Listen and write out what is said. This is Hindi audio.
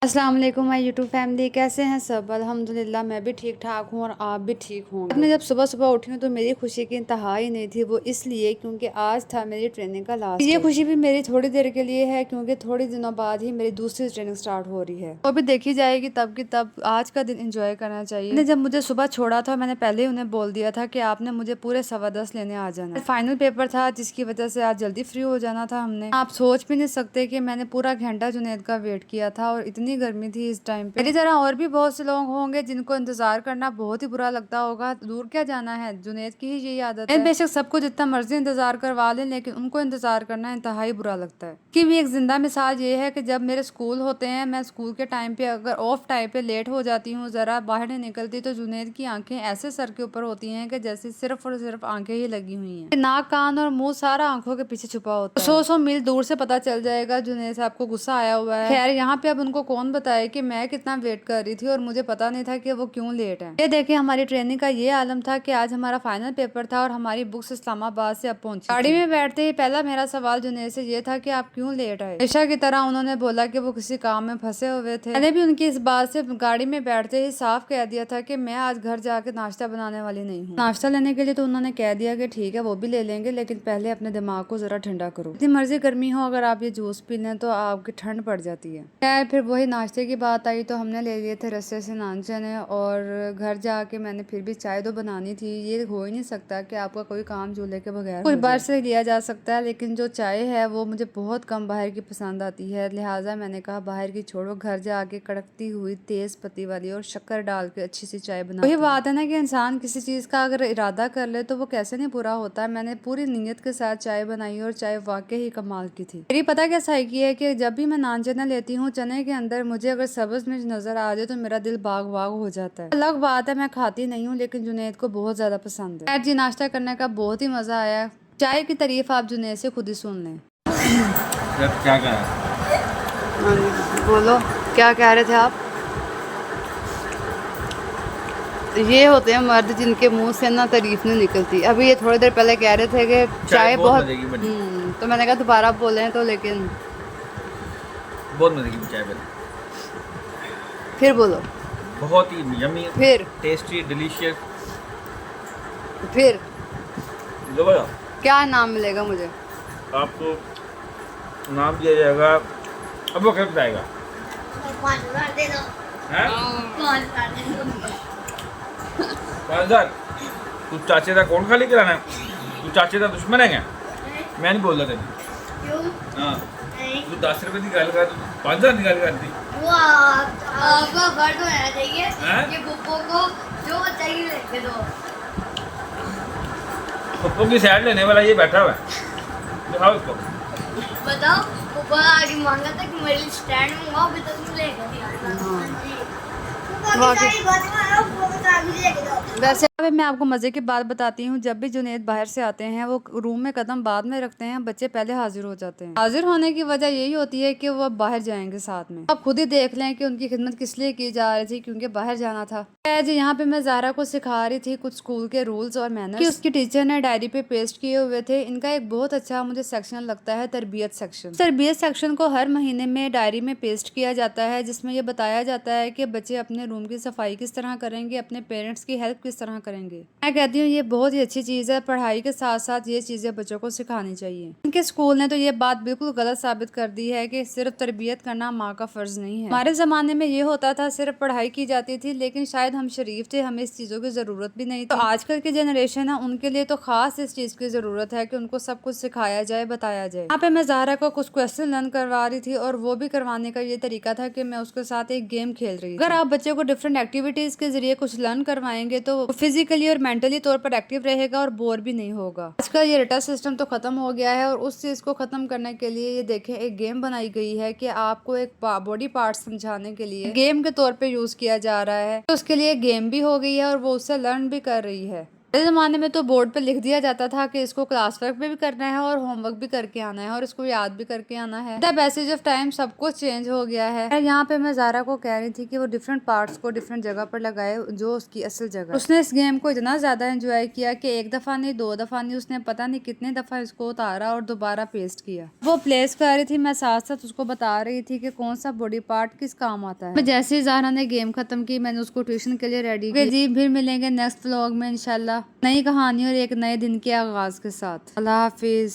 अस्सलाम वालेकुम माय यूट्यूब फैमिली, कैसे हैं सब। अल्हम्दुलिल्लाह मैं भी ठीक ठाक हूँ और आप भी ठीक होंगे। मैं जब सुबह सुबह उठी हूँ तो मेरी खुशी की इंतहा ही नहीं थी। वो इसलिए क्योंकि आज था मेरी ट्रेनिंग का लास्ट। ये खुशी भी मेरी थोड़ी देर के लिए है क्योंकि थोड़ी दिनों बाद ही मेरी दूसरी ट्रेनिंग स्टार्ट हो रही है, वो भी देखी जाएगी तब की तब। आज का दिन इंजॉय करना चाहिए। जब मुझे सुबह छोड़ा था मैंने पहले ही उन्हें बोल दिया था कि आपने मुझे पूरे 10:15 लेने आ जाना। फाइनल पेपर था जिसकी वजह से आज जल्दी फ्री हो जाना था हमने। आप सोच भी नहीं सकते कि मैंने पूरा घंटा जुनैद का वेट किया था और इतनी गर्मी थी इस टाइम पे। मेरी तरह और भी बहुत से लोग होंगे जिनको इंतजार करना बहुत ही बुरा लगता होगा। दूर क्या जाना है, जुनैद की ही यही आदत है। बेशक सबको जितना मर्जी इंतजार करवा लें लेकिन उनको इंतजार करना इंतहाई बुरा लगता है। कि भी एक जिंदा मिसाल ये है कि जब मेरे स्कूल होते हैं, मैं स्कूल के टाइम पे अगर ऑफ टाइम पे लेट हो जाती हूँ, जरा बाहर नहीं निकलती, तो जुनैद की आंखें ऐसे सर के ऊपर होती हैं कि जैसे सिर्फ और सिर्फ आंखें ही लगी हुई हैं। नाक कान और मुंह सारा आंखों के पीछे छुपा होता है। 100 मील दूर से पता चल जाएगा जुनैद साहब को गुस्सा आया हुआ है। खैर यहाँ पे अब उनको कौन बताए कि मैं कितना वेट कर रही थी और मुझे पता नहीं था कि वो क्यों लेट है। ये देखिए हमारी ट्रेनिंग का ये आलम था कि आज हमारा फाइनल पेपर था और हमारी बुक्स इस्लामाबाद से अब पहुंची। गाड़ी में बैठते ही पहला मेरा सवाल जुनैद से ये था कि आप क्यों लेट आए। हमेशा की तरह उन्होंने बोला कि वो किसी काम में फंसे हुए थे। मैंने भी उनकी इस बात से गाड़ी में बैठते ही साफ कह दिया था कि मैं आज घर जाके नाश्ता बनाने वाली नहीं हूँ। नाश्ता लेने के लिए तो उन्होंने कह दिया कि ठीक है वो भी ले लेंगे, लेकिन पहले अपने दिमाग को जरा ठंडा करो। जितनी मर्जी गर्मी हो, अगर आप ये जूस पी लें तो आपकी ठंड पड़ जाती है। खैर फिर वही नाश्ते की बात आई तो हमने ले लिए थे रस्ते से नान चने, और घर जाके मैंने फिर भी चाय तो बनानी थी। ये हो ही नहीं सकता कि आपका कोई काम चूल्हे के बगैर कुछ बाहर से लिया जा सकता है, लेकिन जो चाय है वो मुझे बहुत कम बाहर की पसंद आती है। लिहाजा मैंने कहा बाहर की छोड़ो, घर जाके कड़कती हुई तेज पत्ती वाली और शक्कर डाल के अच्छी सी चाय बना। वही बात है ना कि इंसान किसी चीज का अगर इरादा कर ले तो वो कैसे नहीं पूरा होता है। मैंने पूरी नीयत के साथ चाय बनाई और चाय वाकई ही कमाल की थी। मेरी पता क्या साइकी है कि जब भी मैं नान चना लेती हूँ, चने के अंदर मुझे अगर सब्ज मिर्च नजर आ जाए तो मेरा दिल बाग बाग हो जाता है। अलग बात है मैं खाती नहीं हूँ, लेकिन जुनैद को बहुत ज्यादा पसंद है। खैर जी, नाश्ता करने का बहुत ही मजा आया। चाय की तारीफ आप जुनैद से खुद ही सुन लें। क्या कह रहा है? बोलो क्या कह रहे थे आप। ये होते हैं मर्द जिनके मुंह से ना तारीफ नहीं निकलती। अभी ये थोड़ी देर पहले कह रहे थे कि चाय बहुत तो मैंने कहा दोबारा बोलें तो, लेकिन बहुत मजे की चाय बनी। फिर बोलो। बहुत ही यमी, फिर टेस्टी, डिलीशियस। फिर लो बोलो, क्या नाम मिलेगा मुझे। आपको नाम दिया जाएगा, अब वो कब जाएगा। 5,000 दे दो। हैं? 5,000 दे दो। 5,000? तू चाचे का कौन खाली कराना है? तू चाचे का दुश्मन है क्या? मैं नहीं बोल रहा तेरे। क्यों? हाँ, नहीं। तू 10 रुपए की गल कर, 5,000 की गल करती। वो आपको गर्द होना चाहिए हैं? कि पुप्पो को जो चाहिए लेके दो। पप्पू की साइड लेने वाला ये बैठा हुआ है, दिखाओ उसको। बताओ पुप्पो आगे मांगा था कि मेरे लिए स्टैंड मंगाओ, अभी तक नहीं लेके दिया। हाँ जी। पुप्पो की सारी बात मानो, पुप्पो को चाबी लेके दो। वैसे अब मैं आपको मजे की बात बताती हूँ। जब भी जुनैद बाहर से आते हैं वो रूम में कदम बाद में रखते हैं, बच्चे पहले हाजिर हो जाते हैं। हाजिर होने की वजह यही होती है कि वो अब बाहर जाएंगे साथ में। आप खुद ही देख लें कि उनकी खिदमत किस लिए की जा रही थी, क्योंकि बाहर जाना था। जी यहाँ पे मैं ज़ारा को सिखा रही थी कुछ स्कूल के रूल्स और मैनर्स कि उसकी टीचर ने डायरी पे पेस्ट किए हुए थे। इनका एक बहुत अच्छा मुझे सेक्शन लगता है, तरबियत सेक्शन। तरबियत सेक्शन को हर महीने में डायरी में पेस्ट किया जाता है, जिसमें ये बताया जाता है कि बच्चे अपने रूम की सफाई किस तरह करेंगे, अपने पेरेंट्स की हेल्प किस तरह करेंगे। मैं कहती हूँ ये बहुत ही अच्छी चीज़ है। पढ़ाई के साथ साथ ये चीज़ें बच्चों को सिखानी चाहिए। इनके स्कूल ने तो ये बात बिल्कुल गलत साबित कर दी है कि सिर्फ तरबियत करना माँ का फर्ज नहीं है। हमारे ज़माने में ये होता था सिर्फ पढ़ाई की जाती थी, लेकिन शायद हम शरीफ थे, हमें इस चीज़ों की ज़रूरत भी नहीं थी। तो आजकल की जनरेशन है उनके लिए तो खास इस चीज़ की ज़रूरत है कि उनको सब कुछ सिखाया जाए, बताया जाए। यहाँ पे मैं ज़ाहरा को कुछ क्वेश्चन लर्न करवा रही थी और वो भी करवाने का ये तरीका था कि मैं उसके साथ एक गेम खेल रही थी। अगर आप बच्चे को डिफरेंट एक्टिविटीज़ के जरिए कुछ लर्न करवाएंगे तो फिजिकली और मेंटली तौर पर एक्टिव रहेगा और बोर भी नहीं होगा। आजकल ये रटा सिस्टम तो खत्म हो गया है और उस चीज को खत्म करने के लिए ये देखें एक गेम बनाई गई है कि आपको एक बॉडी पार्ट समझाने के लिए गेम के तौर पे यूज किया जा रहा है। तो उसके लिए गेम भी हो गई है और वो उससे लर्न भी कर रही है। पहले ज़माने में तो बोर्ड पे लिख दिया जाता था कि इसको क्लास वर्क पे भी करना है और होमवर्क भी करके आना है और इसको याद भी करके आना है। द पैसेज ऑफ टाइम सब कुछ चेंज हो गया है। यहाँ पे मैं ज़ारा को कह रही थी कि वो डिफरेंट पार्ट्स को डिफरेंट जगह पर लगाए जो उसकी असल जगह। उसने इस गेम को इतना ज़्यादा एंजॉय किया कि एक दफ़ा नहीं 2 दफ़ा नहीं, उसने पता नहीं कितने दफ़ा इसको उतारा और दोबारा पेस्ट किया। वो प्लेस कर रही थी, मैं साथ साथ उसको बता रही थी कि कौन सा बॉडी पार्ट किस काम आता है। जैसे ही ज़ारा ने गेम खत्म की मैंने उसको ट्यूशन के लिए रेडी किया। जी फिर मिलेंगे नेक्स्ट व्लॉग में इंशाल्लाह नई कहानी और एक नए दिन के आगाज के साथ। अल्लाह हाफिज।